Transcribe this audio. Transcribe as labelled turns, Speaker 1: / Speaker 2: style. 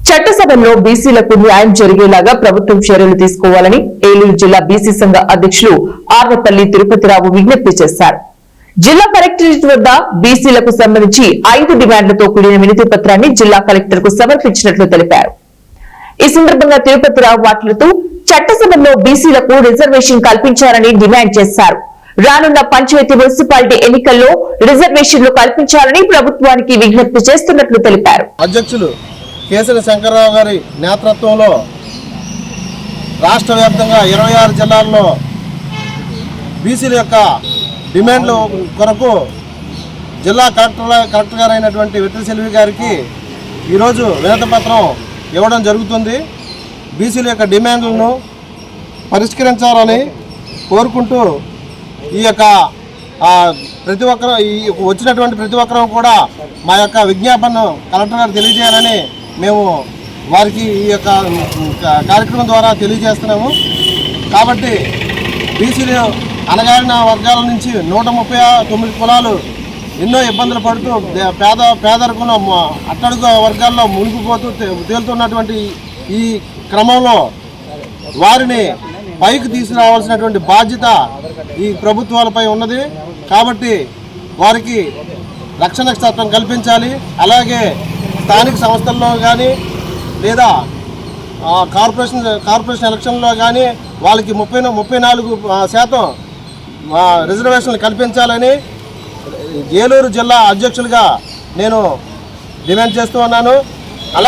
Speaker 1: చట్టసభల్లో బీసీలకు న్యాయం జరిగేలాగా ప్రభుత్వం చర్యలు తీసుకోవాలని ఏలూరు జిల్లా బీసీ సంఘ అధ్యక్షులు ఆర్వపల్లి తిరుపతిరావు విజ్ఞప్తి చేశారు. జిల్లా కలెక్టరేట్ వద్ద బీసీలకు సంబంధించి 5 డిమాండ్లతో కూడిన వినతి పత్రాన్ని జిల్లా కలెక్టర్ కు సమర్పించినట్లు తెలిపారు. ఈ సందర్భంగా తిరుపతిరావు మాట్లాడుతూ చట్టసభల్లో బీసీలకు రిజర్వేషన్ కల్పించాలని డిమాండ్ చేశారు. రానున్న పంచాయతీ మున్సిపాలిటీ ఎన్నికల్లో రిజర్వేషన్లు కల్పించాలని ప్రభుత్వానికి విజ్ఞప్తి చేస్తున్నట్లు తెలిపారు.
Speaker 2: అధ్యక్షులు కేసరి శంకర్రావు గారి నేతృత్వంలో రాష్ట్ర వ్యాప్తంగా 26 జిల్లాల్లో బీసీల యొక్క డిమాండ్ల కొరకు జిల్లా కలెక్టర్ గారు అయినటువంటి వెట్రిసెల్వి గారికి ఈరోజు వినతి పత్రం ఇవ్వడం జరుగుతుంది. బీసీల యొక్క డిమాండ్లను పరిష్కరించాలని కోరుకుంటూ ఈ యొక్క ప్రతి ఒక్కరు వచ్చినటువంటి ప్రతి ఒక్కరూ కూడా మా యొక్క విజ్ఞాపనను కలెక్టర్ గారు తెలియజేయాలని మేము వారికి ఈ యొక్క కార్యక్రమం ద్వారా తెలియజేస్తున్నాము. కాబట్టి బీసీలు అణగారిన వర్గాల నుంచి 139 కులాలు ఎన్నో ఇబ్బందులు పడుతూ పేదరికంలో అట్టడుగు వర్గాల్లో మునిగిపోతూ తేలుతున్నటువంటి ఈ క్రమంలో వారిని పైకి తీసుకురావాల్సినటువంటి బాధ్యత ఈ ప్రభుత్వాలపై ఉన్నది. కాబట్టి వారికి రక్షణ చట్టం కల్పించాలి. అలాగే స్థానిక సంస్థల్లో కానీ లేదా కార్పొరేషన్ ఎలక్షన్లో కానీ వాళ్ళకి 34% రిజర్వేషన్లు కల్పించాలని ఏలూరు జిల్లా అధ్యక్షులుగా నేను డిమాండ్ చేస్తూ ఉన్నాను.